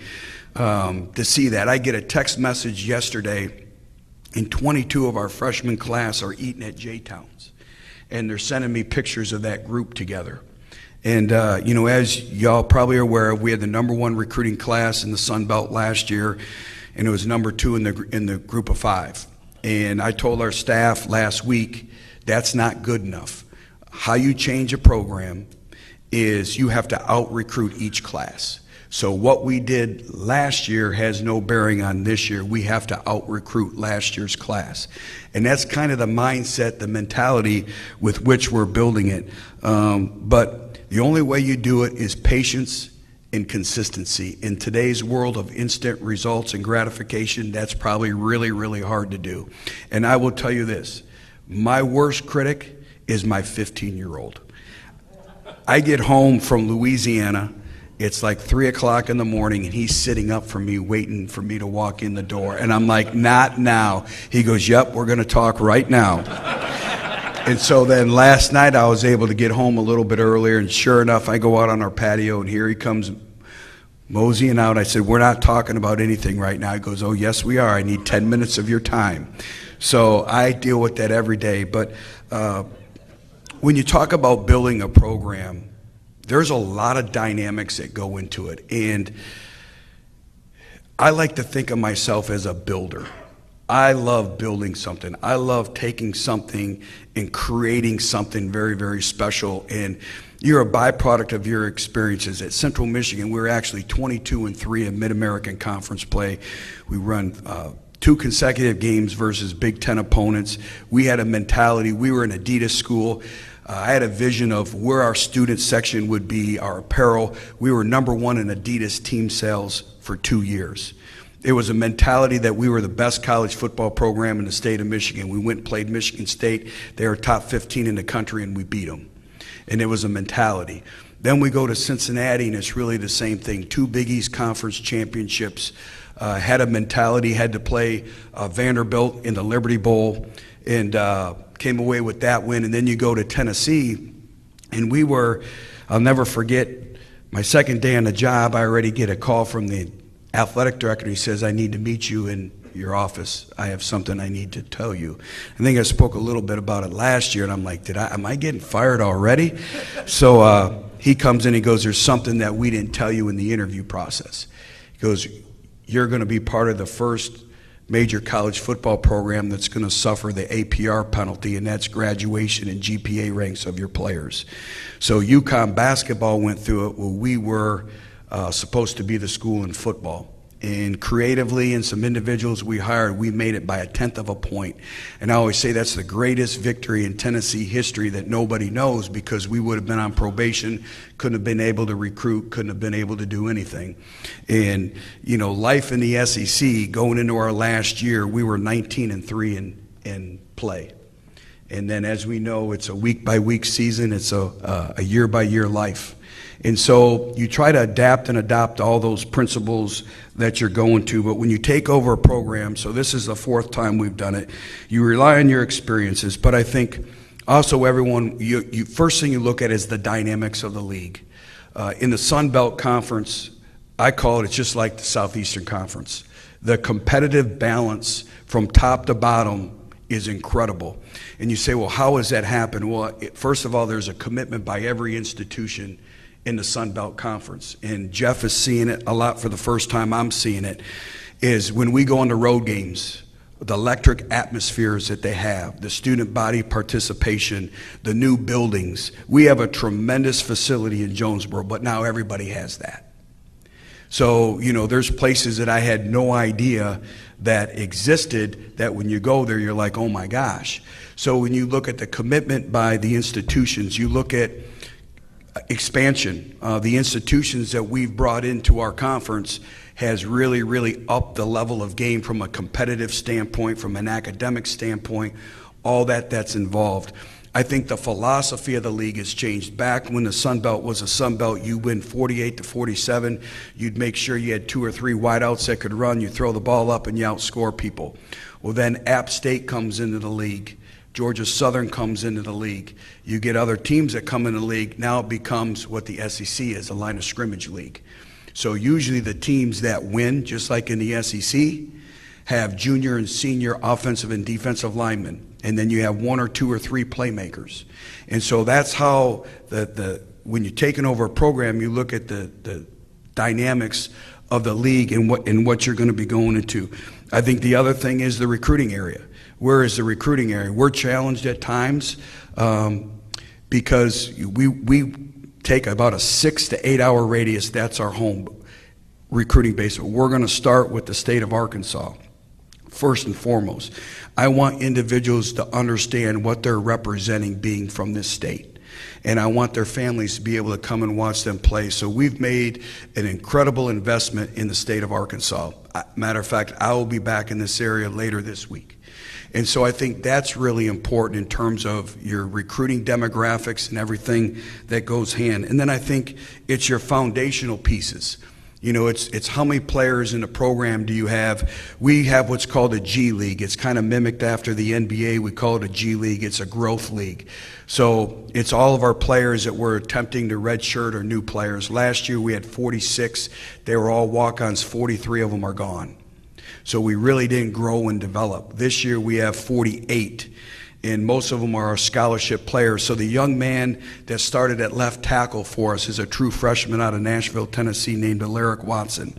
to see that. I get a text message yesterday, and 22 of our freshman class are eating at J-Towns, and they're sending me pictures of that group together. And, as y'all probably are aware of, we had the #1 recruiting class in the Sun Belt last year, and it was #2 in the group of 5. And I told our staff last week, that's not good enough. How you change a program is you have to out-recruit each class. So what we did last year has no bearing on this year. We have to out-recruit last year's class. And that's kind of the mindset, the mentality with which we're building it. But the only way you do it is patience and consistency. In today's world of instant results and gratification, that's probably really, really hard to do. And I will tell you this, my worst critic is my 15-year-old. I get home from Louisiana, it's like 3 o'clock in the morning, and he's sitting up for me, waiting for me to walk in the door. And I'm like, not now. He goes, yep, we're going to talk right now. And so then last night I was able to get home a little bit earlier, and sure enough, I go out on our patio, and here he comes moseying out. I said, we're not talking about anything right now. He goes, oh, yes, we are. I need 10 minutes of your time. So I deal with that every day. But when you talk about building a program, there's a lot of dynamics that go into it. And I like to think of myself as a builder. I love building something. I love taking something and creating something very, very special. And you're a byproduct of your experiences. At Central Michigan, we're actually 22-3 in Mid-American Conference play. We run 2 consecutive games versus Big Ten opponents. We had a mentality. We were an Adidas school. I had a vision of where our student section would be, our apparel. We were #1 in Adidas team sales for 2 years. It was a mentality that we were the best college football program in the state of Michigan. We went and played Michigan State. They were top 15 in the country, and we beat them. And it was a mentality. Then we go to Cincinnati, and it's really the same thing. 2 Big East Conference championships. Had a mentality, had to play Vanderbilt in the Liberty Bowl, and came away with that win. And then you go to Tennessee, and I'll never forget, my second day on the job, I already get a call from the athletic director. He says, I need to meet you in your office. I have something I need to tell you. I think I spoke a little bit about it last year, and I'm like, am I getting fired already? So he comes in, he goes, there's something that we didn't tell you in the interview process. He goes, you're going to be part of the first major college football program that's going to suffer the APR penalty, and that's graduation and GPA ranks of your players. So UConn basketball went through it. Well, we were supposed to be the school in football. And creatively, and some individuals we hired, we made it by 1/10 of a point. And I always say that's the greatest victory in Tennessee history that nobody knows, because we would have been on probation, couldn't have been able to recruit, couldn't have been able to do anything. And, you know, life in the SEC, going into our last year, we were 19-3 in play. And then, as we know, it's a week-by-week season. It's a year-by-year life. And so you try to adapt and adopt all those principles that you're going to. But when you take over a program, so this is the 4th time we've done it, you rely on your experiences. But I think also everyone, you first thing you look at is the dynamics of the league. In the Sun Belt Conference, I call it's just like the Southeastern Conference. The competitive balance from top to bottom is incredible. And you say, well, how has that happened? Well, first of all, there's a commitment by every institution in the Sun Belt Conference. And Jeff is seeing it a lot for the first time. I'm seeing it, is when we go into road games, the electric atmospheres that they have, the student body participation, the new buildings. We have a tremendous facility in Jonesboro, but now everybody has that. So, you know, there's places that I had no idea that existed, that when you go there, you're like, oh my gosh. So when you look at the commitment by the institutions, you look at expansion. The institutions that we've brought into our conference has really, really upped the level of game from a competitive standpoint, from an academic standpoint, all that's involved. I think the philosophy of the league has changed. Back when the Sun Belt was a Sun Belt, you win 48-47. You'd make sure you had 2 or 3 wideouts that could run. You throw the ball up and you outscore people. Well, then App State comes into the league. Georgia Southern comes into the league. You get other teams that come in the league. Now it becomes what the SEC is, a line of scrimmage league. So usually the teams that win, just like in the SEC, have junior and senior offensive and defensive linemen. And then you have 1 or 2 or 3 playmakers. And so that's how when you're taking over a program, you look at the dynamics of the league and what you're going to be going into. I think the other thing is the recruiting area. Where is the recruiting area? We're challenged at times because we take about a 6 to 8 hour radius. That's our home recruiting base. We're going to start with the state of Arkansas. First and foremost, I want individuals to understand what they're representing being from this state. And I want their families to be able to come and watch them play. So we've made an incredible investment in the state of Arkansas. Matter of fact, I will be back in this area later this week. And so I think that's really important in terms of your recruiting demographics and everything that goes hand. And then I think it's your foundational pieces. You know, it's how many players in the program do you have? We have what's called a G League. It's kind of mimicked after the NBA. We call it a G League. It's a growth league. So it's all of our players that we're attempting to redshirt or new players. Last year we had 46. They were all walk-ons. 43 of them are gone. So we really didn't grow and develop. This year we have 48. And most of them are our scholarship players. So the young man that started at left tackle for us is a true freshman out of Nashville, Tennessee, named Alaric Watson.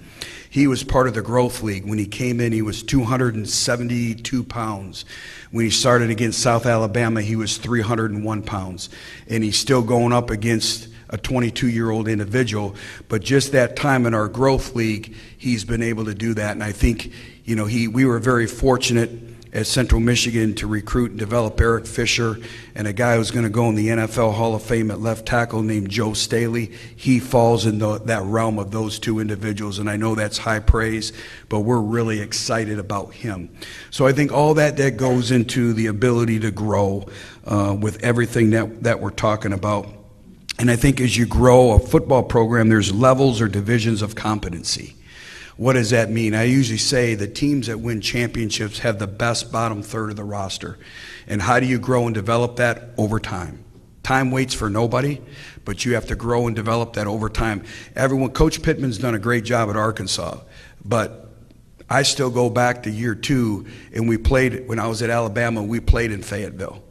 He was part of the Growth League. When he came in, he was 272 pounds. When he started against South Alabama, he was 301 pounds. And he's still going up against a 22-year-old individual. But just that time in our Growth League, he's been able to do that. And I think, you know, we were very fortunate at Central Michigan to recruit and develop Eric Fisher, and a guy who's going to go in the NFL Hall of Fame at left tackle named Joe Staley. He falls in that realm of those two individuals, and I know that's high praise, but we're really excited about him. So I think all that goes into the ability to grow with everything that we're talking about. And I think as you grow a football program, there's levels or divisions of competency. What does that mean? I usually say the teams that win championships have the best bottom third of the roster. And how do you grow and develop that? Over time. Time waits for nobody, but you have to grow and develop that over time. Coach Pittman's done a great job at Arkansas. But I still go back to year 2, and we played, when I was at Alabama, we played in Fayetteville.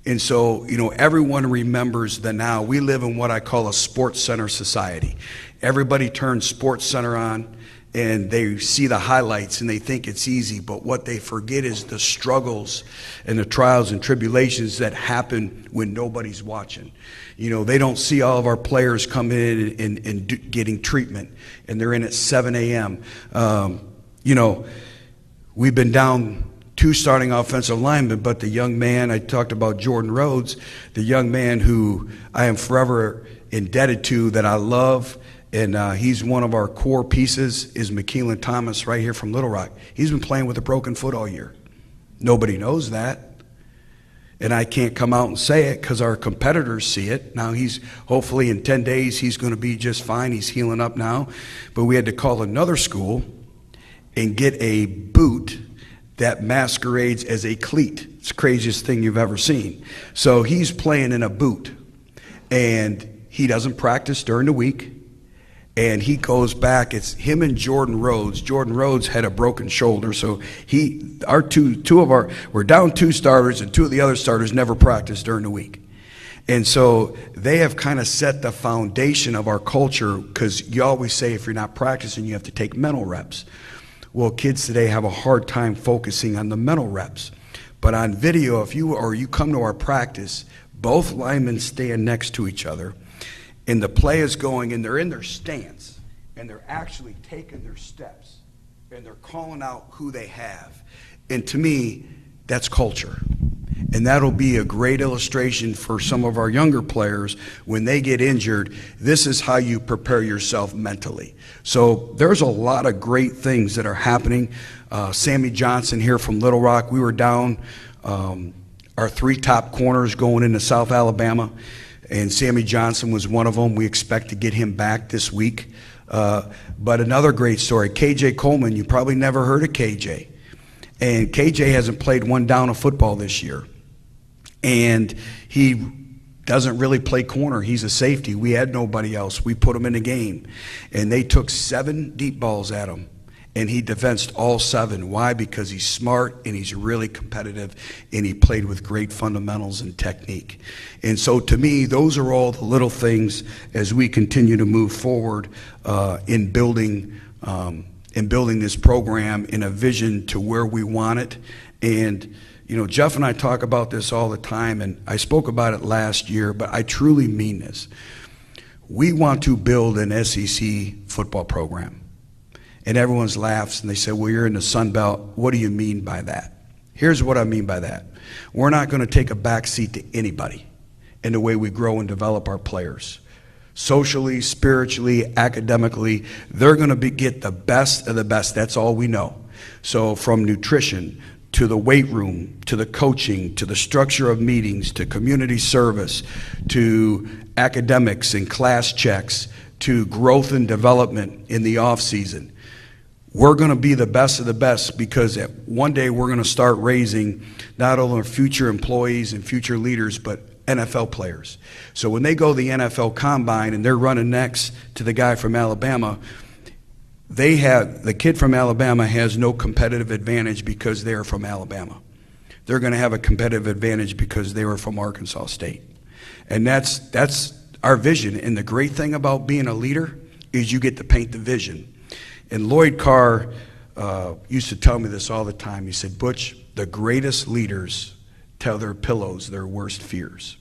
And so, everyone remembers the now. We live in what I call a sports center society. Everybody turns Sports Center on, and they see the highlights, and they think it's easy. But what they forget is the struggles and the trials and tribulations that happen when nobody's watching. They don't see all of our players come in and getting treatment, and they're in at 7 a.m. We've been down 2 starting offensive linemen, but the young man, I talked about Jordan Rhodes, the young man who I am forever indebted to, that I love, and he's one of our core pieces, is McKeelan Thomas right here from Little Rock. He's been playing with a broken foot all year. Nobody knows that. And I can't come out and say it because our competitors see it. Now hopefully in 10 days, he's going to be just fine. He's healing up now. But we had to call another school and get a boot that masquerades as a cleat. It's the craziest thing you've ever seen. So he's playing in a boot, and he doesn't practice during the week. And he goes back. It's him and Jordan Rhodes. Jordan Rhodes had a broken shoulder, so we're down 2 starters, and 2 of the other starters never practiced during the week. And so they have kind of set the foundation of our culture, because you always say if you're not practicing, you have to take mental reps. Well, kids today have a hard time focusing on the mental reps. But on video, if you come to our practice, both linemen stand next to each other, and the play is going, and they're in their stance, and they're actually taking their steps, and they're calling out who they have. And to me, that's culture. And that'll be a great illustration for some of our younger players when they get injured. This is how you prepare yourself mentally. So there's a lot of great things that are happening. Sammy Johnson here from Little Rock, we were down our 3 top corners going into South Alabama, and Sammy Johnson was one of them. We expect to get him back this week. But another great story, KJ Coleman, you probably never heard of KJ. And KJ hasn't played one down of football this year. And he doesn't really play corner. He's a safety. We had nobody else. We put him in the game. And they took 7 deep balls at him, and he defensed all 7. Why? Because he's smart, and he's really competitive, and he played with great fundamentals and technique. And so to me, those are all the little things as we continue to move forward in building this program in a vision to where we want it. And Jeff and I talk about this all the time, and I spoke about it last year, but I truly mean this. We want to build an SEC football program. And everyone laughs, and they say, well, you're in the Sun Belt. What do you mean by that? Here's what I mean by that. We're not going to take a back seat to anybody in the way we grow and develop our players. Socially, spiritually, academically, they're going to get the best of the best. That's all we know. So from nutrition to the weight room, to the coaching, to the structure of meetings, to community service, to academics and class checks, to growth and development in the off season. We're going to be the best of the best, because one day we're going to start raising not only our future employees and future leaders, but NFL players. So when they go to the NFL Combine and they're running next to the guy from Alabama, the kid from Alabama has no competitive advantage because they're from Alabama. They're going to have a competitive advantage because they were from Arkansas State. And that's our vision. And the great thing about being a leader is you get to paint the vision. And Lloyd Carr used to tell me this all the time. He said, Butch, the greatest leaders tell their pillows their worst fears.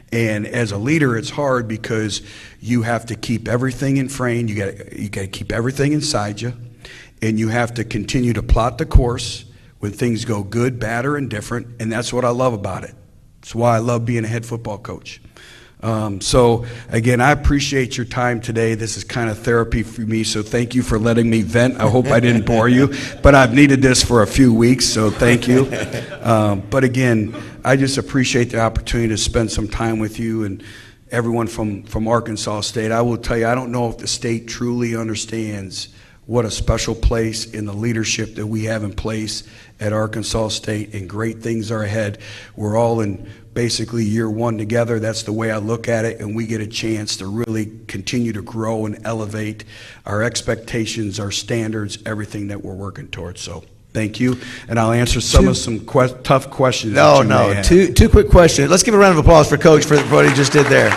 And as a leader, it's hard because you have to keep everything in frame. You got to keep everything inside you, and you have to continue to plot the course when things go good, bad, or indifferent. And that's what I love about it. It's why I love being a head football coach. So again, I appreciate your time today. This is kind of therapy for me, so thank you for letting me vent. I hope I didn't bore you, but I've needed this for a few weeks, so thank you. But again, I just appreciate the opportunity to spend some time with you and everyone from Arkansas State. I will tell you, I don't know if the state truly understands what a special place in the leadership that we have in place at Arkansas State, and great things are ahead. We're all in basically year one together. That's the way I look at it, and we get a chance to really continue to grow and elevate our expectations, our standards, everything that we're working towards. So thank you, and I'll answer some tough questions. No. Two quick questions. Let's give a round of applause for Coach for what he just did there.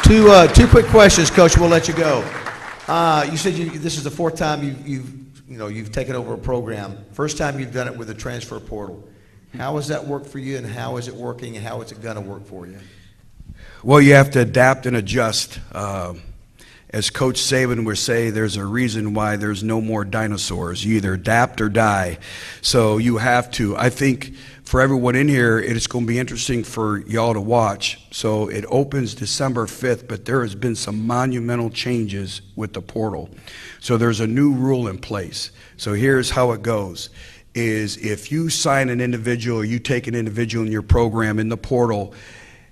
Two quick questions, Coach. We'll let you go. You said this is the fourth time you've taken over a program. First time you've done it with the transfer portal. How has that worked for you, and how is it working, and how is it going to work for you? Well, you have to adapt and adjust. As Coach Saban would say, there's a reason why there's no more dinosaurs. You either adapt or die. So you have to. I think for everyone in here, it's going to be interesting for y'all to watch. So it opens December 5th, but there has been some monumental changes with the portal. So there's a new rule in place. So here's how it goes. Is if you sign an individual or you take an individual in your program in the portal,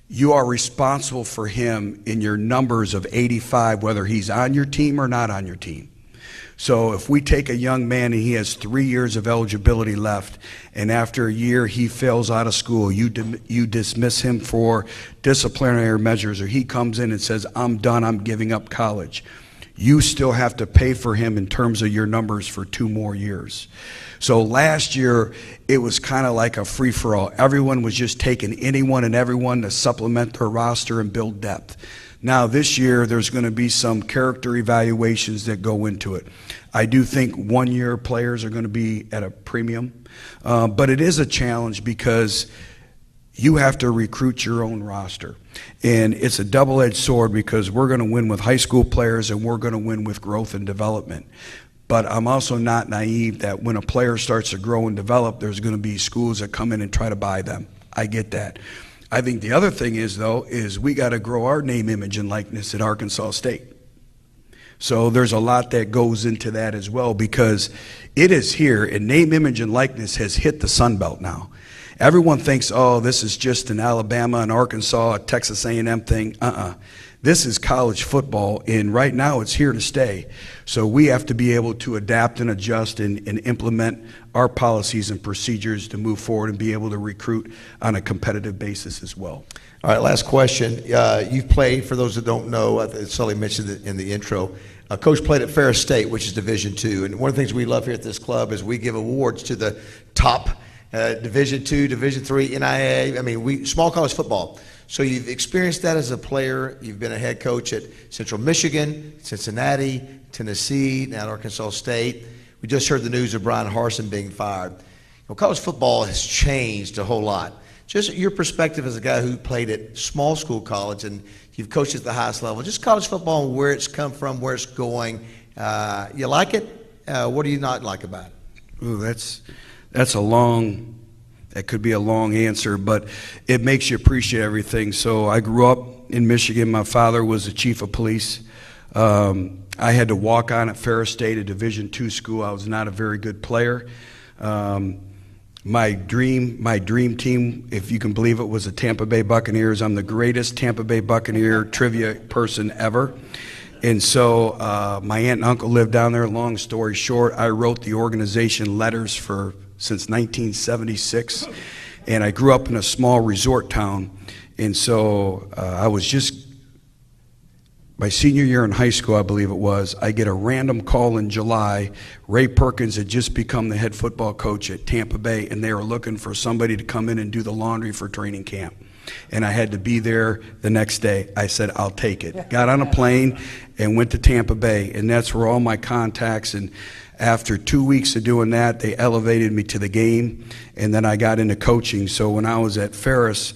you are responsible for him in your numbers of 85, whether he's on your team or not on your team. So if we take a young man and he has 3 years of eligibility left, and after a year he fails out of school, you dismiss him for disciplinary measures, or he comes in and says, I'm done, I'm giving up college, you still have to pay for him in terms of your numbers for 2 more years. So last year, it was kind of like a free-for-all. Everyone was just taking anyone and everyone to supplement their roster and build depth. Now this year, there's going to be some character evaluations that go into it. I do think one-year players are going to be at a premium, but it is a challenge because you have to recruit your own roster. And it's a double-edged sword because we're going to win with high school players and we're going to win with growth and development. But I'm also not naive that when a player starts to grow and develop, there's going to be schools that come in and try to buy them. I get that. I think the other thing is, though, is we got to grow our name, image, and likeness at Arkansas State. So there's a lot that goes into that as well because it is here, and name, image, and likeness has hit the Sun Belt now. Everyone thinks, oh, this is just an Alabama, an Arkansas, a Texas A&M thing. This is college football, and right now it's here to stay. So we have to be able to adapt and adjust and implement our policies and procedures to move forward and be able to recruit on a competitive basis as well. All right, last question. You've played, for those that don't know, Sully mentioned it in the intro, Coach played at Ferris State, which is Division II. And one of the things we love here at this club is we give awards to the top Division II, Division III, NIA. I mean, small college football. So you've experienced that as a player. You've been a head coach at Central Michigan, Cincinnati, Tennessee, now at Arkansas State. We just heard the news of Brian Harsin being fired. College football has changed a whole lot. Just your perspective as a guy who played at small school college and you've coached at the highest level, just college football and where it's come from, where it's going. You like it? What do you not like about it? Ooh, that's a long... That could be a long answer, but it makes you appreciate everything. So I grew up in Michigan. My father was the chief of police. I had to walk on at Ferris State, a Division II school. I was not a very good player. My dream team, if you can believe it, was the Tampa Bay Buccaneers. I'm the greatest Tampa Bay Buccaneer trivia person ever. And so my aunt and uncle lived down there. Long story short, I wrote the organization letters since 1976, and I grew up in a small resort town, and so I was just, my senior year in high school, I believe it was, I get a random call in July. Ray Perkins had just become the head football coach at Tampa Bay, and they were looking for somebody to come in and do the laundry for training camp. And I had to be there the next day. I said, I'll take it. Got on a plane and went to Tampa Bay, and that's where all my contacts, and after 2 weeks of doing that, they elevated me to the game, and then I got into coaching. So when I was at Ferris,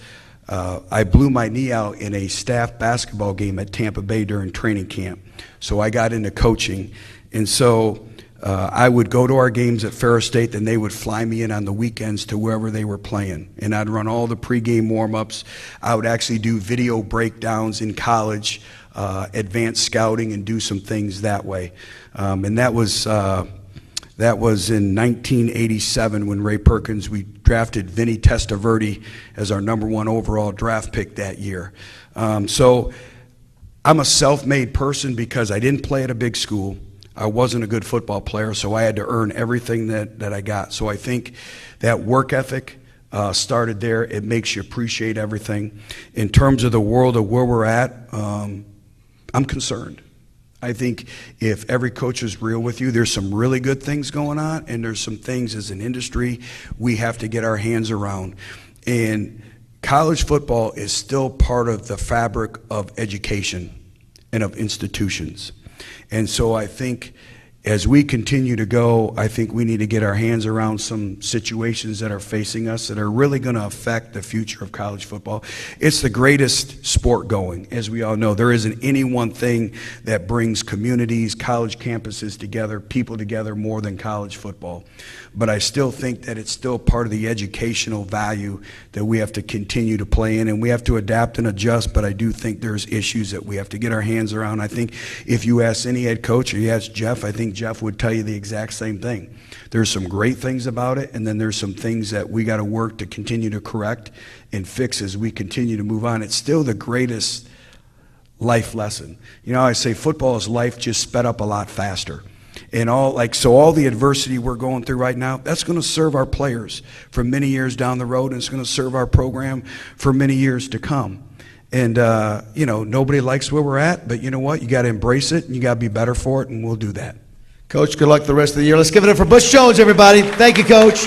I blew my knee out in a staff basketball game at Tampa Bay during training camp. So I got into coaching, and so I would go to our games at Ferris State, then they would fly me in on the weekends to wherever they were playing, and I'd run all the pregame warm-ups. I would actually do video breakdowns in college, advanced scouting, and do some things that way. And that was in 1987 when Ray Perkins, we drafted Vinny Testaverde as our #1 overall draft pick that year. So I'm a self-made person because I didn't play at a big school. I wasn't a good football player, so I had to earn everything that I got. So I think that work ethic started there. It makes you appreciate everything. In terms of the world of where we're at, I'm concerned. I think if every coach is real with you, there's some really good things going on, and there's some things as an industry we have to get our hands around. And college football is still part of the fabric of education and of institutions. And so I think as we continue to go, I think we need to get our hands around some situations that are facing us that are really going to affect the future of college football. It's the greatest sport going, as we all know. There isn't any one thing that brings communities, college campuses together, people together more than college football. But I still think that it's still part of the educational value that we have to continue to play in, and we have to adapt and adjust, but I do think there's issues that we have to get our hands around. I think if you ask any head coach or you ask Jeff, I think Jeff would tell you the exact same thing. There's some great things about it, and then there's some things that we got to work to continue to correct and fix as we continue to move on. It's still the greatest life lesson. You know, I say football is life just sped up a lot faster. And all the adversity we're going through right now, that's going to serve our players for many years down the road, and it's going to serve our program for many years to come. And, nobody likes where we're at, but you know what? You got to embrace it, and you got to be better for it, and we'll do that. Coach, good luck the rest of the year. Let's give it up for Butch Jones, everybody. Thank you, Coach.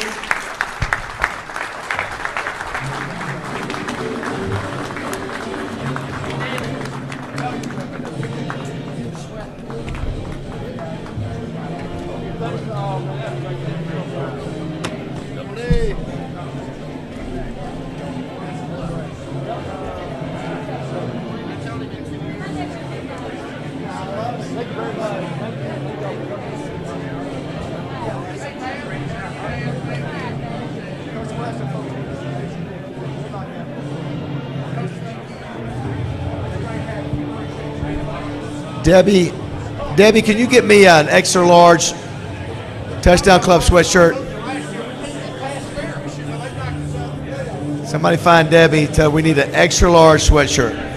Debbie, can you get me an extra large Touchdown Club sweatshirt? Somebody find Debbie. Tell her we need an extra large sweatshirt.